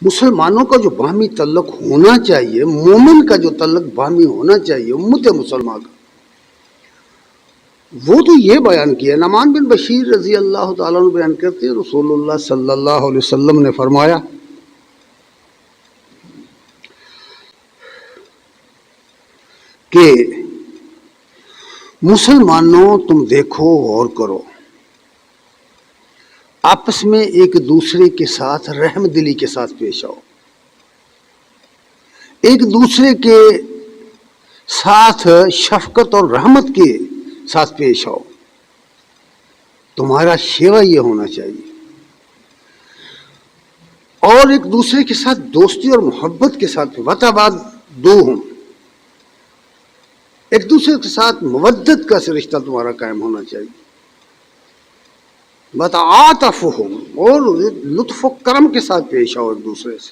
مسلمانوں کا جو باہمی تعلق ہونا چاہیے، مومن کا جو تعلق باہمی ہونا چاہیے امت مسلمہ کا، وہ تو یہ بیان کیا۔ نعمان بن بشیر رضی اللہ تعالیٰ عنہ بیان کرتے ہیں رسول اللہ صلی اللہ علیہ وسلم نے فرمایا کہ مسلمانوں تم دیکھو اور کرو، آپس میں ایک دوسرے کے ساتھ رحم دلی کے ساتھ پیش آؤ، ایک دوسرے کے ساتھ شفقت اور رحمت کے ساتھ پیش آؤ، تمہارا شیوا یہ ہونا چاہیے، اور ایک دوسرے کے ساتھ دوستی اور محبت کے ساتھ وتبادلوہم، ایک دوسرے کے ساتھ مودت کا رشتہ تمہارا قائم ہونا چاہیے، وتعاطفہم، اور لطف و کرم کے ساتھ پیش آؤ ایک دوسرے سے۔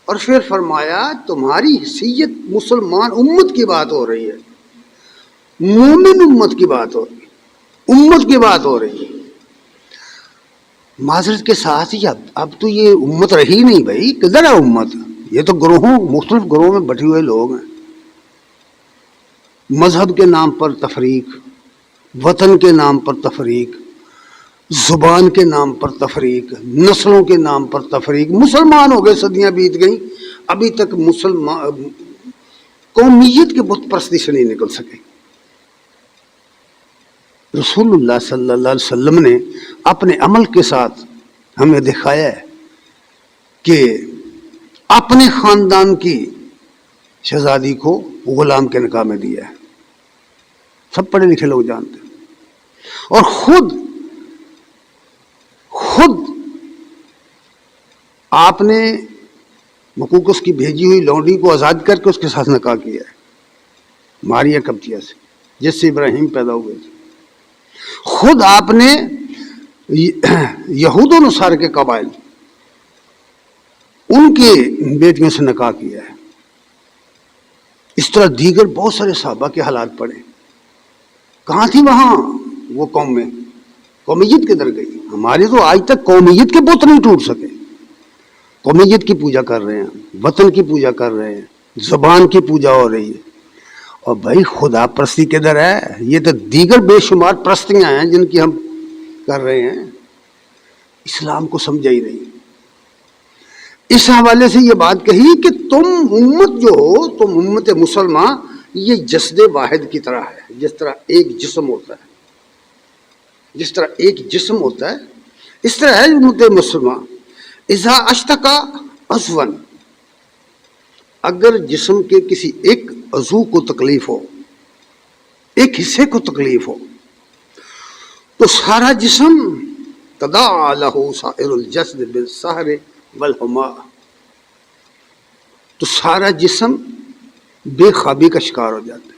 اور پھر فرمایا تمہاری حیثیت مسلمان امت کی بات ہو رہی ہے، مومن امت کی بات ہو رہی ہے، امت کی بات ہو رہی ہے۔ معذرت کے ساتھ ہی اب تو یہ امت رہی نہیں بھائی، کدھر ہے امت؟ یہ تو گروہوں، مختلف گروہوں میں بٹے ہوئے لوگ ہیں، مذہب کے نام پر تفریق، وطن کے نام پر تفریق، زبان کے نام پر تفریق، نسلوں کے نام پر تفریق۔ مسلمان ہو گئے، صدیاں بیت گئیں، ابھی تک مسلمان قومیت کے بت پرستی سے نہیں نکل سکے۔ رسول اللہ صلی اللہ علیہ وسلم نے اپنے عمل کے ساتھ ہمیں دکھایا ہے کہ اپنے خاندان کی شہزادی کو غلام کے نکاح میں دیا ہے، سب پڑھے لکھے لوگ جانتے ہیں، اور خود آپ نے مقوقس کی بھیجی ہوئی لونڈی کو آزاد کر کے اس کے ساتھ نکاح کیا ہے، ماریا قبطیہ سے، جس سے ابراہیم پیدا ہوئے تھے۔ خود آپ نے یہود و نصارہ کے قبائل، ان کے بیٹیوں سے نکاح کیا ہے۔ اس طرح دیگر بہت سارے صحابہ کے حالات پڑے، کہاں تھی وہاں وہ قومیں؟ قومیت کدھر گئی؟ ہمارے تو آج تک قومیت کے بت نہیں ٹوٹ سکے، قومیت کی پوجا کر رہے ہیں، وطن کی پوجا کر رہے ہیں، زبان کی پوجا ہو رہی ہے، اور بھائی خدا پرستی کدھر ہے؟ یہ تو دیگر بے شمار پرستیاں ہیں جن کی ہم کر رہے ہیں، اسلام کو سمجھا ہی نہیں۔ اس حوالے سے یہ بات کہی کہ تم امت جو ہو، تم امت مسلمہ، یہ جسد واحد کی طرح ہے، جس طرح ایک جسم ہوتا ہے، جس طرح ایک جسم ہوتا ہے اس طرح ہے امت مسلمہ۔ اذا اشتکا عضوا، اگر جسم کے کسی ایک عضو کو تکلیف ہو، ایک حصے کو تکلیف ہو، تو سارا جسم تداعی لہ سائر الجسد بالسہر والحمى، تو سارا جسم بے خوابی کا شکار ہو جاتا ہے،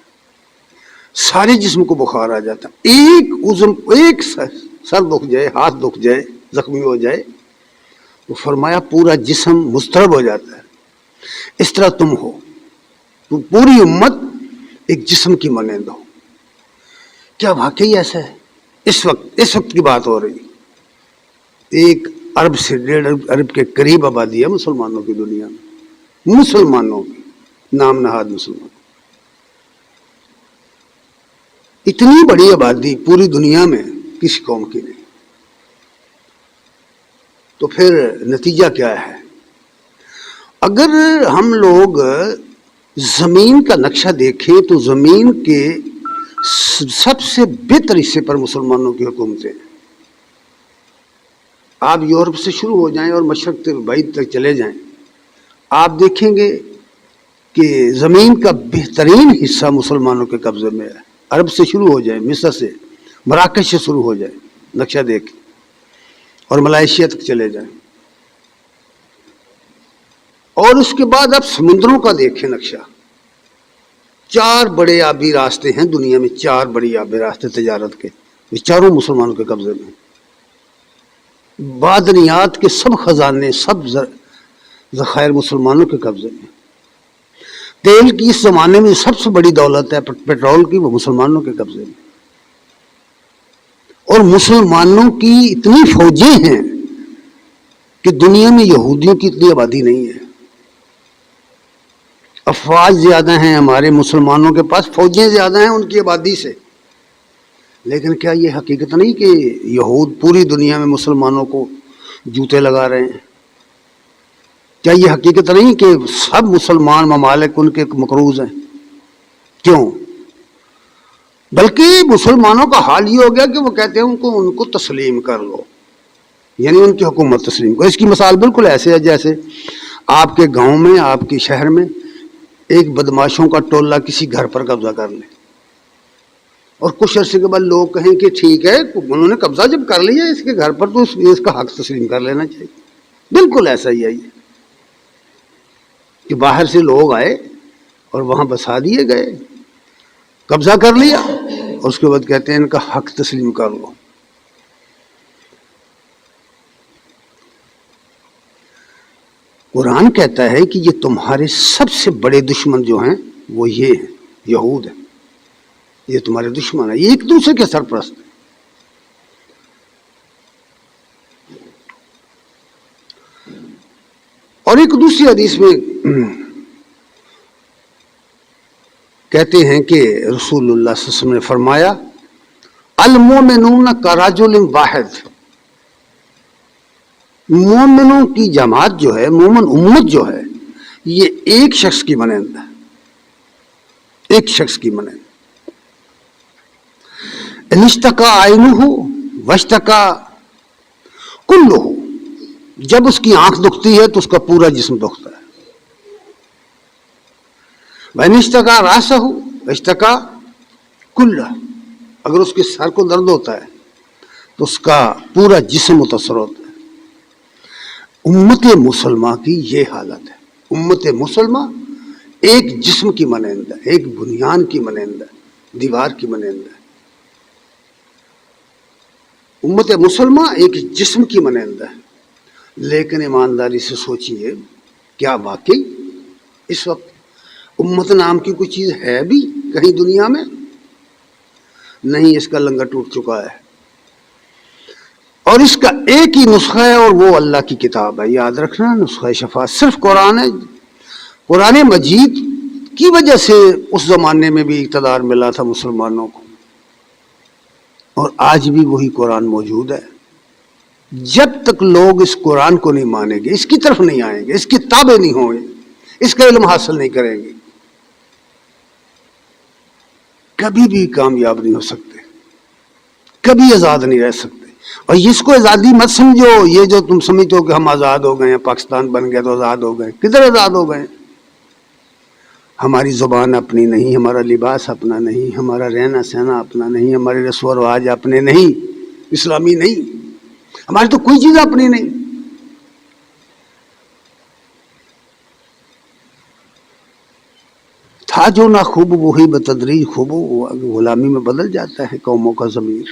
سارے جسم کو بخار آ جاتا ہے، ایک سر دکھ جائے، ہاتھ دکھ جائے، زخمی ہو جائے، تو فرمایا پورا جسم مضطرب ہو جاتا ہے۔ اس طرح تم ہو، تو پوری امت ایک جسم کی مانند ہو۔ کیا واقعی ایسا ہے؟ اس وقت کی بات ہو رہی، 1 ارب سے 1.5 ارب کے قریب آبادی ہے مسلمانوں کی دنیا میں، مسلمانوں کی نام نہاد مسلمان، اتنی بڑی آبادی پوری دنیا میں کسی قوم کی نہیں۔ تو پھر نتیجہ کیا ہے؟ اگر ہم لوگ زمین کا نقشہ دیکھیں تو زمین کے سب سے بہتر حصے پر مسلمانوں کی حکومتیں ہیں۔ آپ یورپ سے شروع ہو جائیں اور مشرق بعید تک چلے جائیں، آپ دیکھیں گے کہ زمین کا بہترین حصہ مسلمانوں کے قبضے میں ہے۔ عرب سے شروع ہو جائیں، مصر سے، مراکش سے شروع ہو جائیں، نقشہ دیکھیں، اور ملائیشیا تک چلے جائیں، اور اس کے بعد آپ سمندروں کا دیکھیں نقشہ۔ 4 بڑے آبی راستے ہیں دنیا میں، 4 بڑے آبی راستے تجارت کے، یہ چاروں مسلمانوں کے قبضے میں۔ معدنیات کے سب خزانے، سب ذخائر مسلمانوں کے قبضے میں۔ تیل کی اس زمانے میں سب سے بڑی دولت ہے پیٹرول کی، وہ مسلمانوں کے قبضے میں، اور مسلمانوں کی اتنی فوجیں ہیں کہ دنیا میں یہودیوں کی اتنی آبادی نہیں ہے، افواج زیادہ ہیں، ہمارے مسلمانوں کے پاس فوجیں زیادہ ہیں ان کی آبادی سے، لیکن کیا یہ حقیقت نہیں کہ یہود پوری دنیا میں مسلمانوں کو جوتے لگا رہے ہیں؟ کیا یہ حقیقت نہیں کہ سب مسلمان ممالک ان کے مقروض ہیں؟ کیوں؟ بلکہ مسلمانوں کا حال یہ ہو گیا کہ وہ کہتے ہیں ان کو تسلیم کر لو، یعنی ان کی حکومت تسلیم کرو۔ اس کی مثال بالکل ایسے ہے جیسے آپ کے گاؤں میں، آپ کے شہر میں ایک بدماشوں کا ٹولہ کسی گھر پر قبضہ کر لے، اور کچھ عرصے کے بعد لوگ کہیں کہ ٹھیک ہے انہوں نے قبضہ جب کر لیا اس کے گھر پر تو اس کا حق تسلیم کر لینا چاہیے۔ بالکل ایسا ہی ہے یہ کہ باہر سے لوگ آئے اور وہاں بسا دیے گئے، قبضہ کر لیا، اور اس کے بعد کہتے ہیں ان کا حق تسلیم کر لو۔ قرآن کہتا ہے کہ یہ تمہارے سب سے بڑے دشمن جو ہیں وہ یہ ہیں، یہود ہیں، یہ تمہارے دشمن ہیں، یہ ایک دوسرے کے سرپرست ہیں۔ اور ایک دوسری حدیث میں کہتے ہیں کہ رسول اللہ صلی اللہ علیہ وسلم نے فرمایا المومنون کرجل واحد، مومنوں کی جماعت جو ہے، مومن امت جو ہے، یہ ایک شخص کی مانند ہے، ایک شخص کی مانند۔ ان اشتکا عینہ واشتکا کلہ، جب اس کی آنکھ دکھتی ہے تو اس کا پورا جسم دکھتا ہے۔ وَإِنِ اشْتَكَا رَأْسَهُ وَاشْتَكَا كُلَّهُ، اگر اس کے سر کو درد ہوتا ہے تو اس کا پورا جسم متاثر ہوتا ہے۔ امت مسلمہ کی یہ حالت ہے، امت مسلمہ ایک جسم کی مانند ہے، ایک بنیان کی مانند ہے، دیوار کی مانند ہے۔ امت مسلمہ ایک جسم کی مانند ہے، لیکن ایمانداری سے سوچئے کیا واقعی اس وقت امت نام کی کوئی چیز ہے بھی کہیں دنیا میں؟ نہیں، اس کا لنگر ٹوٹ چکا ہے، اور اس کا ایک ہی نسخہ ہے اور وہ اللہ کی کتاب ہے۔ یاد رکھنا، نسخہ شفاعت صرف قرآن ہے۔ قرآن مجید کی وجہ سے اس زمانے میں بھی اقتدار ملا تھا مسلمانوں کو، اور آج بھی وہی قرآن موجود ہے۔ جب تک لوگ اس قرآن کو نہیں مانیں گے، اس کی طرف نہیں آئیں گے، اس کی تابع نہیں ہوں گے، اس کا علم حاصل نہیں کریں گے، کبھی بھی کامیاب نہیں ہو سکتے، کبھی آزاد نہیں رہ سکتے۔ اور اس کو آزادی مت سمجھو، یہ جو تم سمجھتے ہو کہ ہم آزاد ہو گئے ہیں، پاکستان بن گیا تو آزاد ہو گئے، کدھر آزاد ہو گئے؟ ہماری زبان اپنی نہیں، ہمارا لباس اپنا نہیں، ہمارا رہنا سہنا اپنا نہیں، ہمارے رسم و رواج اپنے نہیں، اسلامی نہیں، ہماری تو کوئی چیز اپنی نہیں۔ تھا جو نہ خوب وہی بتدریج خوب، غلامی میں بدل جاتا ہے قوموں کا ضمیر۔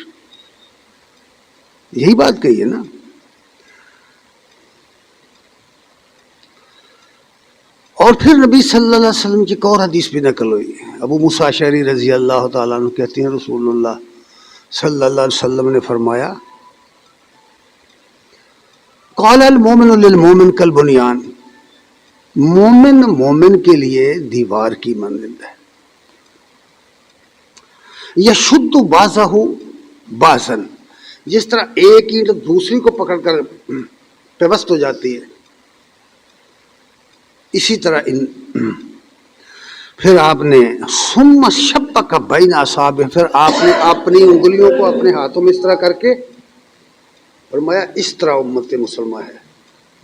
یہی بات کہی ہے نا۔ اور پھر نبی صلی اللہ علیہ وسلم کی ایک اور حدیث بھی نقل ہوئی ہے۔ ابو موسیٰ اشعری رضی اللہ تعالیٰ عنہ کہتے ہیں رسول اللہ صلی اللہ علیہ وسلم نے فرمایا قال المومن للمومن کالبنیان، مومن مومن کے لیے دیوار کی مانند ہے، یشد بعضہ بعضا، جس طرح ایک اینٹ دوسری کو پکڑ کر پیوست ہو جاتی ہے، اسی طرح پھر آپ نے ثم شبک بین اصابع، پھر آپ نے اپنی انگلیوں کو اپنے ہاتھوں میں اس طرح کر کے فرمایا اس طرح امت مسلمہ ہے،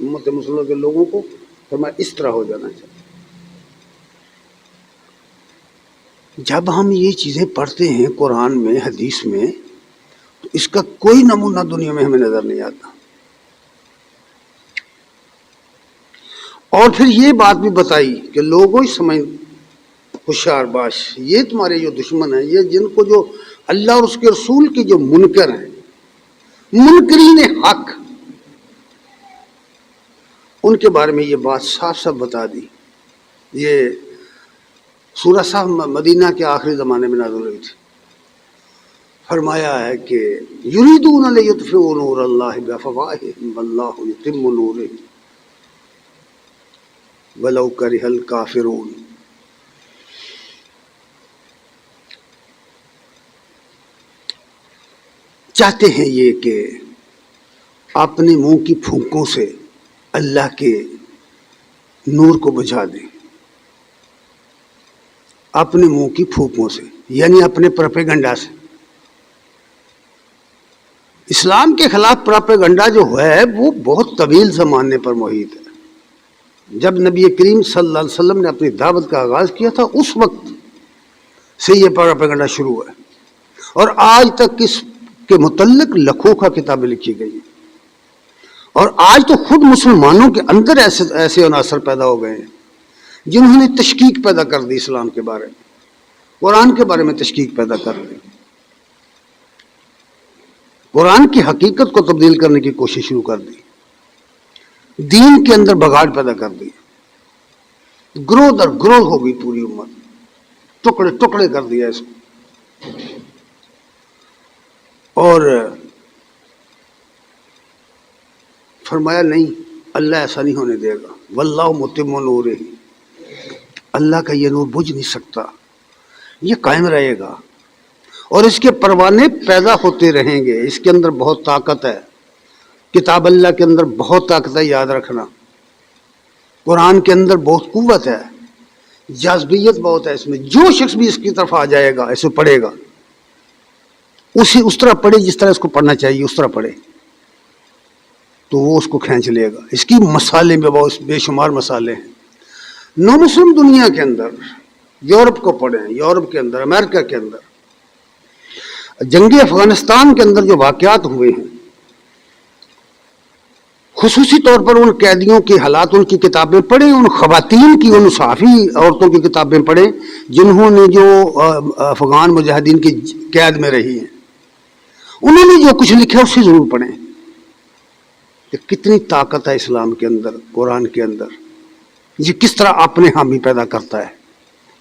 امت مسلمہ کے لوگوں کو فرمایا اس طرح ہو جانا چاہیے۔ جب ہم یہ چیزیں پڑھتے ہیں قرآن میں، حدیث میں، تو اس کا کوئی نمونہ دنیا میں ہمیں نظر نہیں آتا۔ اور پھر یہ بات بھی بتائی کہ لوگوں ہی سمجھ ہوشیار باش، یہ تمہارے جو دشمن ہیں، یہ جن کو جو اللہ اور اس کے رسول کے جو منکر ہیں، منکرین حق، ان کے بارے میں یہ بات صاف صاف بتا دی۔ یہ سورہ صف مدینہ کے آخری زمانے میں نازل ہوئی تھی۔ فرمایا ہے کہ یریدون لیطفئوا نور اللہ بافواہہم واللہ یتم نورہ ولو کرہ الکافرون. چاہتے ہیں یہ کہ اپنے منہ کی پھونکوں سے اللہ کے نور کو بجھا دیں. اپنے منہ کی پھونکوں سے یعنی اپنے پروپیگنڈا سے. اسلام کے خلاف پروپیگنڈا جو ہے وہ بہت طویل زمانے پر محیط ہے. جب نبی کریم صلی اللہ علیہ وسلم نے اپنی دعوت کا آغاز کیا تھا اس وقت سے یہ پروپیگنڈا شروع ہے اور آج تک اس کے متعلق لکھوں کا کتابیں لکھی گئی ہیں. اور آج تو خود مسلمانوں کے اندر ایسے عناصر پیدا ہو گئے ہیں جنہوں نے تشکیک پیدا کر دی اسلام کے بارے میں, قرآن کے بارے میں تشکیک پیدا کر دی, قرآن کی حقیقت کو تبدیل کرنے کی کوشش شروع کر دی, دین کے اندر بگاڑ پیدا کر دی, گروہ در گروہ ہو گئی پوری امت, ٹکڑے ٹکڑے کر دیا اس کو. اور فرمایا نہیں, اللہ ایسا نہیں ہونے دے گا. واللہ متم نورہ, اللہ کا یہ نور بجھ نہیں سکتا, یہ قائم رہے گا اور اس کے پروانے پیدا ہوتے رہیں گے. اس کے اندر بہت طاقت ہے, کتاب اللہ کے اندر بہت طاقت ہے, یاد رکھنا. قرآن کے اندر بہت قوت ہے, جاذبیت بہت ہے اس میں. جو شخص بھی اس کی طرف آ جائے گا, اسے پڑھے گا, اس طرح پڑھے جس طرح اس کو پڑھنا چاہیے اس طرح پڑھے تو وہ اس کو کھینچ لے گا. اس کی مسالے میں بہت بے شمار مسالے ہیں. نو مسلم دنیا کے اندر یورپ کو پڑھیں, یورپ کے اندر, امریکہ کے اندر, جنگ افغانستان کے اندر جو واقعات ہوئے ہیں, خصوصی طور پر ان قیدیوں کے حالات, ان کی کتابیں پڑھیں, ان خواتین کی, ان صحافی عورتوں کی کتابیں پڑھیں جنہوں نے جو افغان مجاہدین کی قید میں رہی ہیں, انہوں نے جو کچھ لکھا اسے ضرور پڑھیں کہ کتنی طاقت ہے اسلام کے اندر, قرآن کے اندر, یہ کس طرح اپنے حامی پیدا کرتا ہے.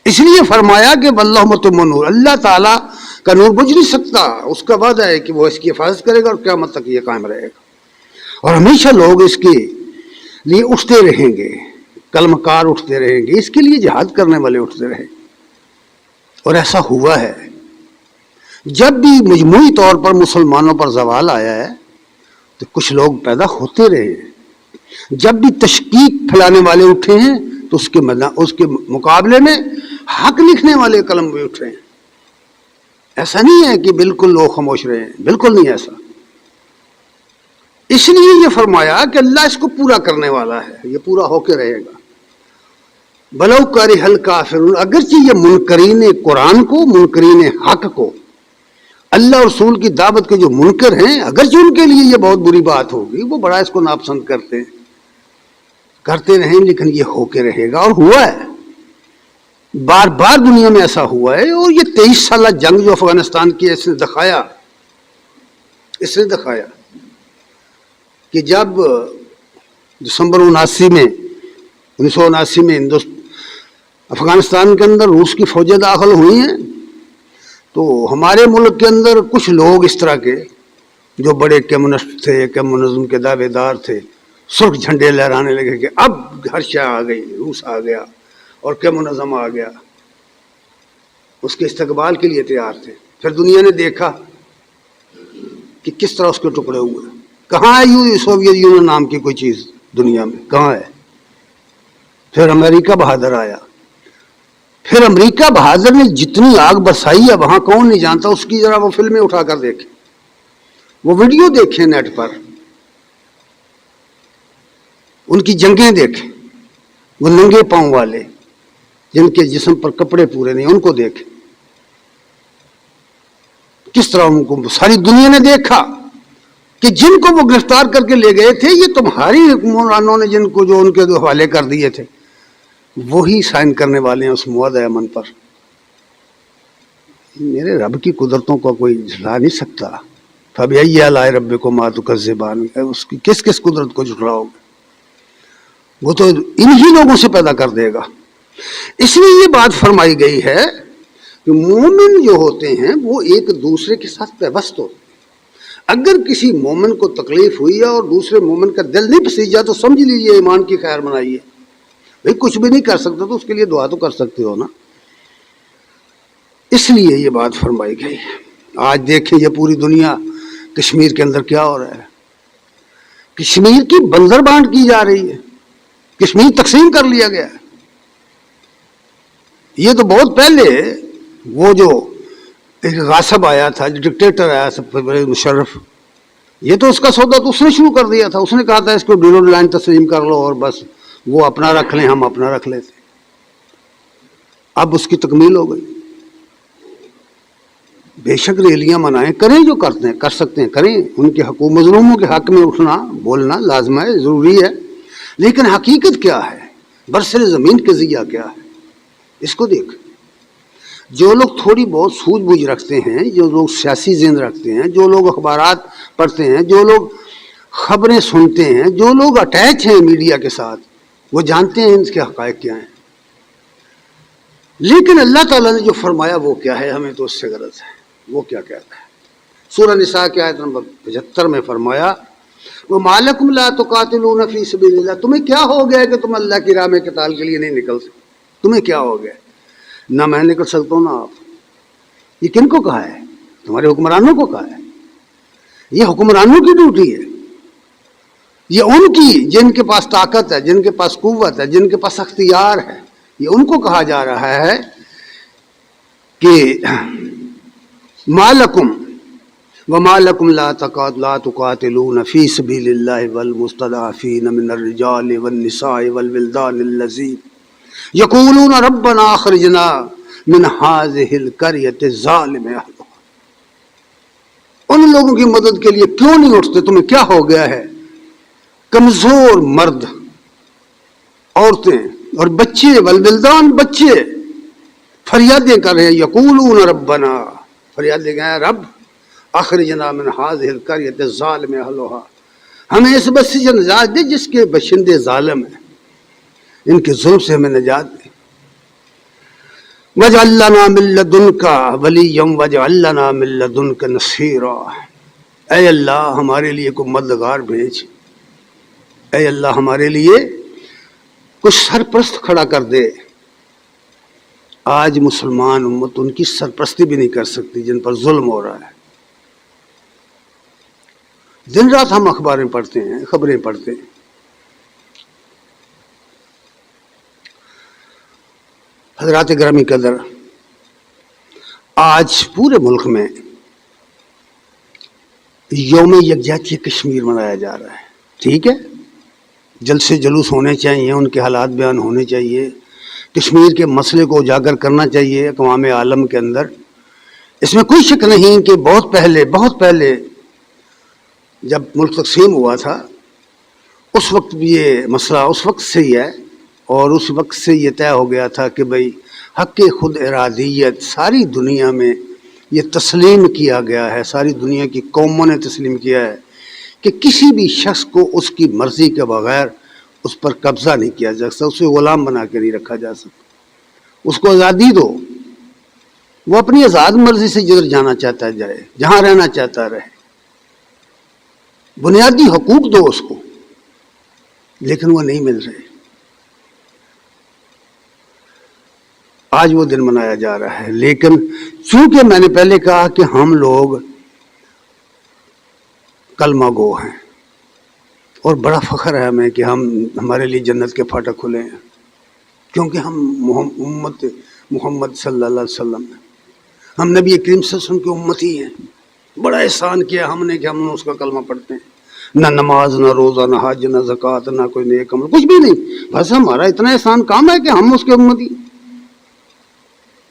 اس لیے فرمایا کہ واللہ متم نور, اللہ تعالیٰ کا نور بجھ نہیں سکتا. اس کا وعدہ ہے کہ وہ اس کی حفاظت کرے گا اور قیامت تک یہ قائم رہے گا اور ہمیشہ لوگ اس کے لیے اٹھتے رہیں گے, کلمہ کار اٹھتے رہیں گے, اس کے لیے جہاد کرنے والے اٹھتے رہیں. اور ایسا ہوا ہے. جب بھی مجموعی طور پر مسلمانوں پر زوال آیا ہے تو کچھ لوگ پیدا ہوتے رہے ہیں. جب بھی تشکیک پھیلانے والے اٹھے ہیں تو اس کے مقابلے میں حق لکھنے والے قلم بھی اٹھ رہے ہیں. ایسا نہیں ہے کہ بالکل لوگ خاموش رہے ہیں, بالکل نہیں ایسا. اس لیے یہ فرمایا کہ اللہ اس کو پورا کرنے والا ہے, یہ پورا ہو کے رہے گا. بلو کرہ الکافرون, اگرچہ یہ منکرین قرآن کو, منکرین حق کو, اللہ اور رسول کی دعوت کے جو منکر ہیں, اگرچہ ان کے لیے یہ بہت بری بات ہوگی, وہ بڑا اس کو ناپسند کرتے ہیں, کرتے رہیں, لیکن یہ ہو کے رہے گا. اور ہوا ہے, بار بار دنیا میں ایسا ہوا ہے. اور یہ 23 سالہ جنگ جو افغانستان کی ہے, اس نے دکھایا کہ جب دسمبر 1979 میں افغانستان کے اندر روس کی فوجیں داخل ہوئی ہیں تو ہمارے ملک کے اندر کچھ لوگ اس طرح کے جو بڑے کمیونسٹ تھے, کمیونزم کے دعوے دار تھے, سرخ جھنڈے لہرانے لگے کہ اب ہر شے آ گئی, روس آ گیا اور کمیونزم آ گیا. اس کے استقبال کے لیے تیار تھے. پھر دنیا نے دیکھا کہ کس طرح اس کے ٹکڑے ہوئے. کہاں ہے سوویت یونین نام کی کوئی چیز دنیا میں, کہاں ہے؟ پھر امریکہ بہادر آیا. پھر امریکہ بہادر نے جتنی آگ برسائی ہے وہاں کون نہیں جانتا. اس کی ذرا وہ فلمیں اٹھا کر دیکھیں, وہ ویڈیو دیکھیں نیٹ پر, ان کی جنگیں دیکھیں, وہ ننگے پاؤں والے جن کے جسم پر کپڑے پورے نہیں, ان کو دیکھیں کس طرح ان کو ساری دنیا نے دیکھا کہ جن کو وہ گرفتار کر کے لے گئے تھے یہ تمہاری حکمرانوں نے جن کو جو ان کے حوالے کر دیے تھے وہی سائن کرنے والے ہیں اس معاہدۂ امن پر. میرے رب کی قدرتوں کو کوئی جھٹلا نہیں سکتا. فَبِأَيِّ آلَاءِ رَبِّكُمَا تُكَذِّبَانِ, اس کی کس کس قدرت کو جھٹلاؤ گے؟ وہ تو انہی لوگوں سے پیدا کر دے گا. اس لیے یہ بات فرمائی گئی ہے کہ مومن جو ہوتے ہیں وہ ایک دوسرے کے ساتھ پیوست ہوتے ہیں. اگر کسی مومن کو تکلیف ہوئی ہے اور دوسرے مومن کا دل نہیں پسیجا تو سمجھ لیجیے ایمان کی خیر منائیے. بھئی کچھ بھی نہیں کر سکتا تو اس کے لیے دعا تو کر سکتے ہو نا. اس لیے یہ بات فرمائی گئی. آج دیکھیں یہ پوری دنیا کشمیر کے اندر کیا ہو رہا ہے. کشمیر کی بندر بانٹ کی جا رہی ہے. کشمیر تقسیم کر لیا گیا ہے. یہ تو بہت پہلے وہ جو ایک غاصب آیا تھا, جو ڈکٹیٹر آیا سب سے بڑے مشرف, یہ تو اس کا سودا تو اس نے شروع کر دیا تھا. اس نے کہا تھا اس کو ڈیرو لائن تسلیم کر لو اور بس وہ اپنا رکھ لیں, ہم اپنا رکھ لیتے. اب اس کی تکمیل ہو گئی. بے شک ریلیاں منائیں, کریں جو کرتے ہیں, کر سکتے ہیں کریں. ان کے حقوق مظلوموں کے حق میں اٹھنا بولنا لازم ہے, ضروری ہے. لیکن حقیقت کیا ہے, برسر زمین کے ضیاء کیا ہے, اس کو دیکھ. جو لوگ تھوڑی بہت سوجھ بوجھ رکھتے ہیں, جو لوگ سیاسی ذہن رکھتے ہیں, جو لوگ اخبارات پڑھتے ہیں, جو لوگ خبریں سنتے ہیں, جو لوگ اٹیچ ہیں میڈیا کے ساتھ, وہ جانتے ہیں ان کے حقائق کیا ہیں. لیکن اللہ تعالیٰ نے جو فرمایا وہ کیا ہے, ہمیں تو اس سے غرض ہے. وہ کیا کہتا ہے سورہ نساء کی آیت نمبر 75 میں فرمایا, وَمَا لَكُمْ لَا تُقَاتِلُونَ فِي سَبِيلِ اللَّهِ, تمہیں کیا ہو گیا کہ تم اللہ کی راہ میں قتال کے لیے نہیں نکل سکتے. تمہیں کیا ہو گیا؟ نہ میں نکل سکتا ہوں نہ آپ. یہ کن کو کہا ہے؟ تمہارے حکمرانوں کو کہا ہے. یہ حکمرانوں کی ڈیوٹی ہے. یہ ان کی جن کے پاس طاقت ہے, جن کے پاس قوت ہے, جن کے پاس اختیار ہے, یہ ان کو کہا جا رہا ہے کہ مالکم وما لکم لا تقاتلون فی سبیل اللہ والمستضعفین من الرجال والنساء والولدان الذین یقولون ربنا اخرجنا من هذه القرية الظالم اهلها. ان لوگوں کی مدد کے لیے کیوں نہیں اٹھتے؟ تمہیں کیا ہو گیا ہے؟ کمزور مرد, عورتیں اور بچے, والولدان بچے فریادیں کر رہے ہیں. یقولون ربنا, فریادیں کہ رب اخرجنا من هذه القرية الظالم اهلها, ہمیں اس بستی سے نجات دے جس کے باشندے ظالم ہیں, ان کے ظلم سے ہمیں نجات دے. وَاجْعَلْ لَنَا مِن لَّدُنْكَ وَلِيًّا وَاجْعَلْ لَنَا مِن لَّدُنْكَ نَصِيرًا. اے اللہ ہمارے لیے کوئی مددگار بھیج. اے اللہ ہمارے لیے کچھ سرپرست کھڑا کر دے. آج مسلمان امت ان کی سرپرستی بھی نہیں کر سکتی جن پر ظلم ہو رہا ہے. دن رات ہم اخباریں پڑھتے ہیں, خبریں پڑھتے ہیں. حضرات گرامی قدر, آج پورے ملک میں یوم یکجہتی کشمیر منایا جا رہا ہے. ٹھیک ہے, جلسے جلوس ہونے چاہیے, ان کے حالات بیان ہونے چاہیے, کشمیر کے مسئلے کو اجاگر کرنا چاہیے اقوام عالم کے اندر. اس میں کوئی شک نہیں کہ بہت پہلے جب ملک تقسیم ہوا تھا اس وقت بھی یہ مسئلہ اس وقت سے ہی ہے, اور اس وقت سے یہ طے ہو گیا تھا کہ بھئی حق خود ارادیت ساری دنیا میں یہ تسلیم کیا گیا ہے, ساری دنیا کی قوموں نے تسلیم کیا ہے کہ کسی بھی شخص کو اس کی مرضی کے بغیر اس پر قبضہ نہیں کیا جا سکتا, اسے غلام بنا کے نہیں رکھا جا سکتا. اس کو آزادی دو, وہ اپنی آزاد مرضی سے جدھر جانا چاہتا ہے جائے, جہاں رہنا چاہتا رہے. بنیادی حقوق دو اس کو, لیکن وہ نہیں مل رہے. آج وہ دن منایا جا رہا ہے. لیکن چونکہ میں نے پہلے کہا کہ ہم لوگ کلمہ گو ہیں, اور بڑا فخر ہے ہمیں کہ ہمارے لیے جنت کے پھاٹک کھلے ہیں, کیونکہ ہم امت محمد صلی اللہ علیہ وسلم ہیں, ہم نبی کریم صلی اللہ علیہ وسلم کی امتی ہیں. بڑا احسان کیا ہم نے کہ ہم اس کا کلمہ پڑھتے ہیں. نہ نماز, نہ روزہ, نہ حج, نہ زکوٰۃ, نہ کوئی نیک عمل, کچھ بھی نہیں. بس ہمارا اتنا احسان کام ہے کہ ہم اس کے امتی.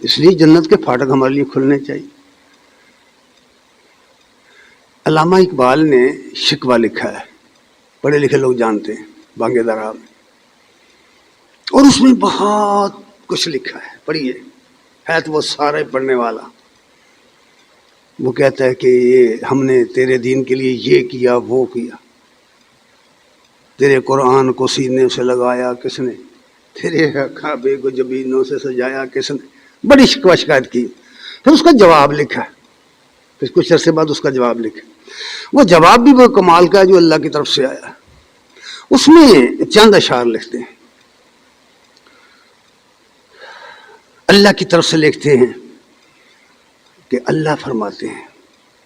اس لیے جنت کے پھاٹک ہمارے لیے کھلنے چاہیے. علامہ اقبال نے شکوہ لکھا ہے, پڑھے لکھے لوگ جانتے ہیں, بانگ درا میں, اور اس میں بہت کچھ لکھا ہے. پڑھیے, ہے تو وہ سارے پڑھنے والا. وہ کہتا ہے کہ یہ ہم نے تیرے دین کے لیے یہ کیا وہ کیا, تیرے قرآن کو سینے سے لگایا کس نے, تیرے کعبے کو جبینوں سے سجایا کس نے. بڑی شکوہ شکایت کی. پھر اس کا جواب لکھا، پھر کچھ عرصے بعد اس کا جواب لکھا. وہ جواب بھی وہ کمال کا جو اللہ کی طرف سے آیا. اس میں چند اشعار لکھتے ہیں، اللہ کی طرف سے لکھتے ہیں کہ اللہ فرماتے ہیں،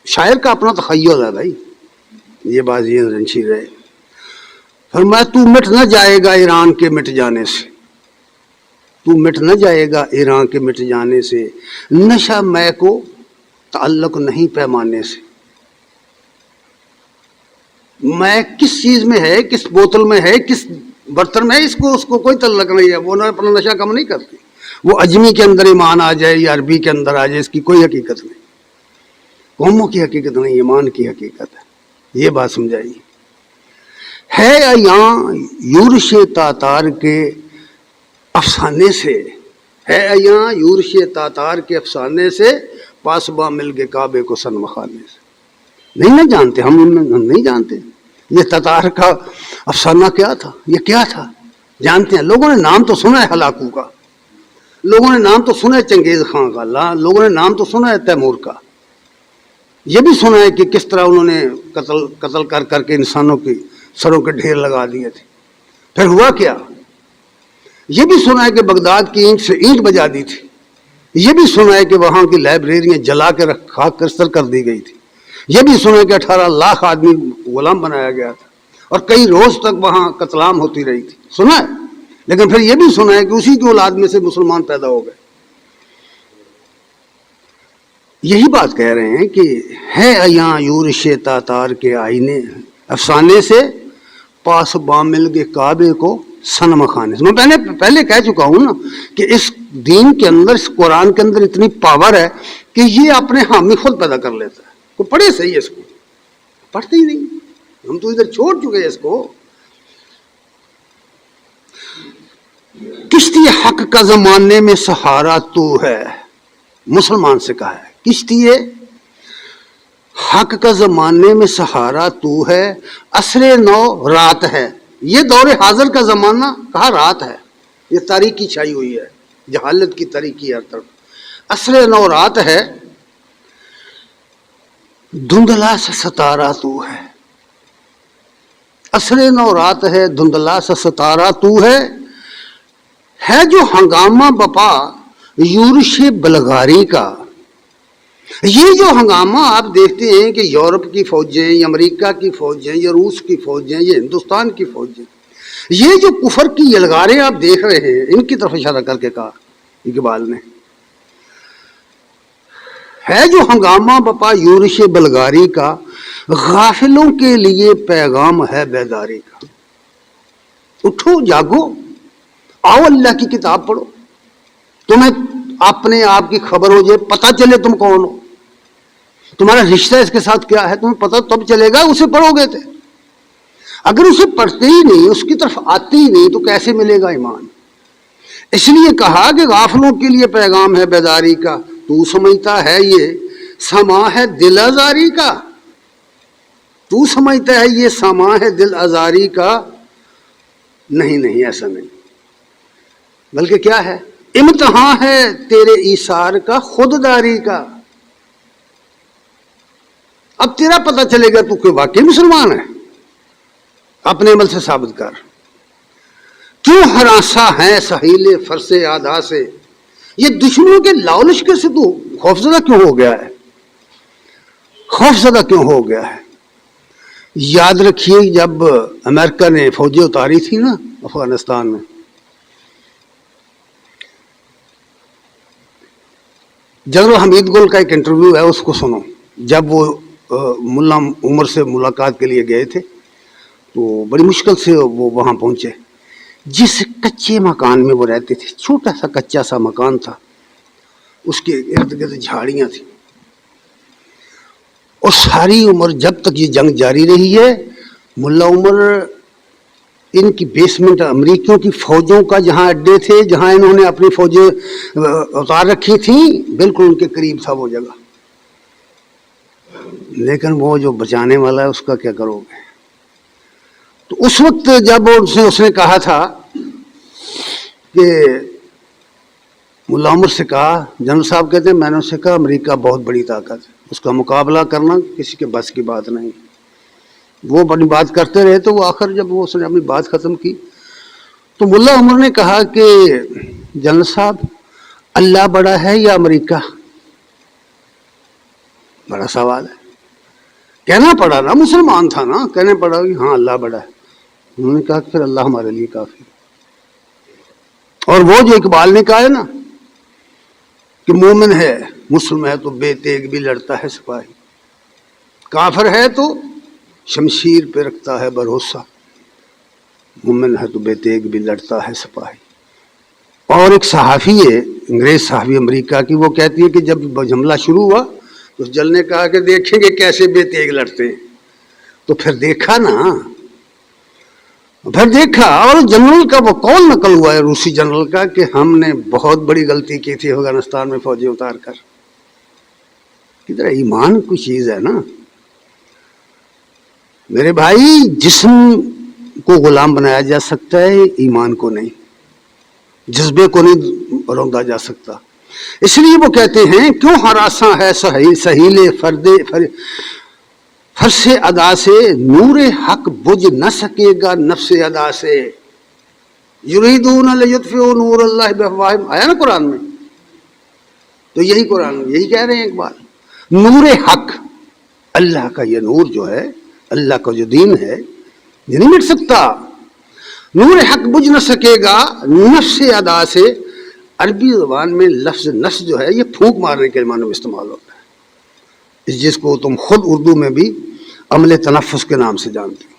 شاعر کا اپنا تخیل ہے بھائی، یہ بات یہ رنشیر ہے. فرمایا تو مٹ نہ جائے گا ایران کے مٹ جانے سے، تو مٹ نہ جائے گا ایران کے مٹ جانے سے، نشہ میں کو تعلق نہیں پیمانے سے. میں کس چیز میں ہے، کس بوتل میں ہے، کس برتن میں ہے، اس کو کوئی تعلق نہیں ہے. وہ نہ اپنا نشہ کم نہیں کرتی. وہ اجمی کے اندر ایمان آ جائے یا عربی کے اندر آ جائے، اس کی کوئی حقیقت نہیں. قوموں کی حقیقت نہیں، ایمان کی حقیقت ہے. یہ بات سمجھائیے. ہے یہاں یورش تاتار کے افسانے سے، ہے یہاں یورش تاتار کے افسانے سے، پاسباں مل کے کعبے کو سن مخانے سے. نہیں نہ جانتے ہم نہیں جانتے یہ تتار کا افسانہ کیا تھا، یہ کیا تھا. جانتے ہیں لوگوں نے نام تو سنا ہے ہلاکو کا، لوگوں نے نام تو سنا ہے چنگیز خان کا، لوگوں نے نام تو سنا ہے تیمور کا. یہ بھی سنا ہے کہ کس طرح انہوں نے قتل کر کر کے انسانوں کی سروں کے ڈھیر لگا دیے تھے. پھر ہوا کیا؟ یہ بھی سنا ہے کہ بغداد کی اینٹ سے اینٹ بجا دی تھی. یہ بھی سنا ہے کہ وہاں کی لائبریریاں جلا کے خاک کرستر کر دی گئی تھی. یہ بھی سنا ہے کہ 18 لاکھ آدمی غلام بنایا گیا تھا اور کئی روز تک وہاں قتل عام ہوتی رہی تھی. سنا ہے. لیکن پھر یہ بھی سنا ہے کہ اسی کی اولاد میں سے مسلمان پیدا ہو گئے. یہی بات کہہ رہے ہیں کہ ہے یہاں یورش تاتار کے آئینے افسانے سے، پاس بامل کے کعبے کو صنم خانے سے. میں پہلے کہہ چکا ہوں نا کہ اس دین کے اندر، اس قرآن کے اندر اتنی پاور ہے کہ یہ اپنے حامی خود پیدا کر لیتا ہے. کوئی پڑھے صحیح ہے اس کو؟ پڑھتے ہی نہیں. ہم تو ادھر چھوڑ چکے ہیں اس کو. کشتی حق کا زمانے میں سہارا تو ہے، مسلمان سے کہا ہے. کشتی حق کا زمانے میں سہارا تو ہے، عصر نو رات ہے. یہ دور حاضر کا زمانہ کہا رات ہے. یہ تاریکی چھائی ہوئی ہے، جہالت کی تاریکی ہر طرف. عصر نو رات ہے، دھندلا سا ستارہ تو ہے. عصر نو رات ہے، دھندلا سا ستارہ تو ہے جو ہنگامہ بپا یورش بلغاری کا. یہ جو ہنگامہ آپ دیکھتے ہیں کہ یورپ کی فوجیں یا امریکہ کی فوجیں یا روس کی فوجیں یا ہندوستان کی فوجیں، یہ جو کفر کی یلغاریں آپ دیکھ رہے ہیں، ان کی طرف اشارہ کر کے کہا اقبال نے، ہے جو ہنگامہ بپا یورش بلغاری کا، غافلوں کے لیے پیغام ہے بیداری کا. اٹھو جاگو، آؤ اللہ کی کتاب پڑھو، تمہیں اپنے آپ کی خبر ہو جائے، پتہ چلے تم کون ہو، تمہارا رشتہ اس کے ساتھ کیا ہے، تمہیں پتہ تب چلے گا. اسے پڑھو گے تھے. اگر اسے پڑھتے ہی نہیں، اس کی طرف آتے ہی نہیں، تو کیسے ملے گا ایمان؟ اس لیے کہا کہ غافلوں کے لیے پیغام ہے بیداری کا. تو سمجھتا ہے یہ سما ہے دل آزاری کا، تو سمجھتا ہے یہ سما ہے دل آزاری کا. نہیں ایسا نہیں، بلکہ کیا ہے؟ امتحان ہے تیرے ایثار کا، خودداری کا. اب تیرا پتہ چلے گا تو کہ واقعی مسلمان ہے. اپنے عمل سے ثابت کر. کیوں ہراساں ہے سہیل فرس آدھا سے، یہ دشمنوں کے لاؤلشکر سے تو خوفزدہ کیوں ہو گیا ہے؟ خوفزدہ کیوں ہو گیا ہے؟ یاد رکھیے جب امریکہ نے فوجیں اتاری تھی نا افغانستان میں، جنرل حمید گل کا ایک انٹرویو ہے، اس کو سنو. جب وہ ملا عمر سے ملاقات کے لیے گئے تھے تو بڑی مشکل سے وہ وہاں پہنچے. جس کچے مکان میں وہ رہتے تھے، چھوٹا سا کچا سا مکان تھا، اس کے ارد گرد جھاڑیاں تھیں. اور ساری عمر جب تک یہ جنگ جاری رہی ہے، ملا عمر ان کی بیسمنٹ، امریکیوں کی فوجوں کا جہاں اڈے تھے، جہاں انہوں نے اپنی فوجیں اتار رکھی تھیں، بالکل ان کے قریب تھا وہ جگہ. لیکن وہ جو بچانے والا ہے اس کا کیا کرو گے؟ تو اس وقت جب اس نے کہا تھا کہ ملا عمر سے کہا، جنرل صاحب کہتے ہیں میں نے اسے کہا امریکہ بہت بڑی طاقت ہے، اس کا مقابلہ کرنا کسی کے بس کی بات نہیں۔ وہ اپنی بات کرتے رہے تو وہ آخر جب وہ اس نے اپنی بات ختم کی تو ملا عمر نے کہا کہ جنرل صاحب اللہ بڑا ہے یا امریکہ؟ بڑا سوال ہے، کہنا پڑا نا، مسلمان تھا نا، کہنے پڑا کہ ہاں اللہ بڑا ہے۔ انہوں نے کہا کہ پھر اللہ ہمارے لیے کافی ہے۔ اور وہ جو اقبال نے کہا ہے نا کہ مومن ہے مسلم ہے تو بے تیغ بھی لڑتا ہے سپاہی، کافر ہے تو شمشیر پہ رکھتا ہے بھروسہ، مومن ہے تو بے تیغ بھی لڑتا ہے سپاہی۔ اور ایک صحافی ہے، انگریز صحافی امریکہ کی، وہ کہتی ہے کہ جب حملہ شروع ہوا تو اس جل نے کہا کہ دیکھیں گے کیسے بے تیغ لڑتے ہیں، تو پھر دیکھا نا، پھر دیکھا، اور جنرل کا وہ قول نقل ہوا ہے روسی جنرل کا کہ ہم نے بہت بڑی غلطی کی تھی افغانستان میں فوجی اتار کر۔ کدھر ایمان کوئی چیز ہے نا میرے بھائی، جسم کو غلام بنایا جا سکتا ہے، ایمان کو نہیں، جذبے کو نہیں روندا جا سکتا۔ اس لیے وہ کہتے ہیں کیوں ہراساں ہے سہیل فرش ادا سے، نور حق بجھ نہ سکے گا نفس ادا سے، یریدون لیطفئوا نور اللہ بافواہہم، آیا نا قرآن میں، تو یہی قرآن یہی کہہ رہے ہیں اقبال، نور حق، اللہ کا یہ نور جو ہے، اللہ کا جو دین ہے یہ نہیں مٹ سکتا، نور حق بجھ نہ سکے گا نفس ادا سے۔ عربی زبان میں لفظ نفس جو ہے یہ پھونک مارنے کے معنی میں استعمال ہوتا ہے، جس کو تم خود اردو میں بھی عمل تنفس کے نام سے جانتے ہو۔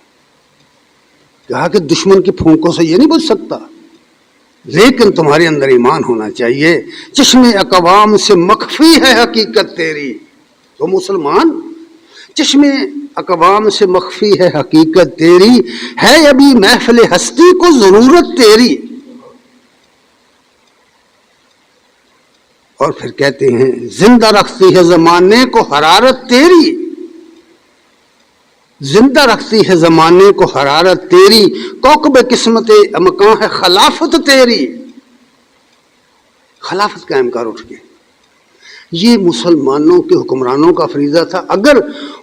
کہا کہ دشمن کی پھونکوں سے یہ نہیں بچ سکتا، لیکن تمہارے اندر ایمان ہونا چاہیے۔ چشم اقوام سے مخفی ہے حقیقت تیری، تو مسلمان، چشم اقوام سے مخفی ہے حقیقت تیری، ہے ابھی محفل ہستی کو ضرورت تیری۔ اور پھر کہتے ہیں زندہ رکھتی ہے زمانے کو حرارت تیری، زندہ رکھتی ہے زمانے کو حرارت تیری، کوکب قسمت امکاں ہے خلافت تیری، خلافت قائم کر اٹھ کے۔ یہ مسلمانوں کے حکمرانوں کا فریضہ تھا۔ اگر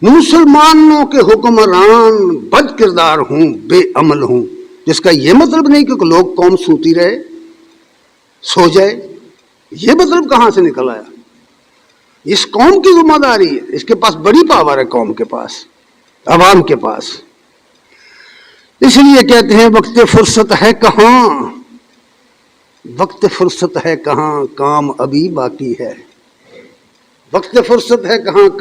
مسلمانوں کے حکمران بد کردار ہوں، بے عمل ہوں، جس کا یہ مطلب نہیں کہ لوگ قوم سوتی رہے، سو جائے، یہ مطلب کہاں سے نکل آیا؟ اس قوم کی ذمہ داری ہے، اس کے پاس بڑی پاور ہے، قوم کے پاس، عوام کے پاس۔ اس لیے کہتے ہیں وقت فرصت ہے کہاں، وقت فرصت ہے کہاں، کام ابھی باقی ہے، وقت فرصت ہے کہاں۔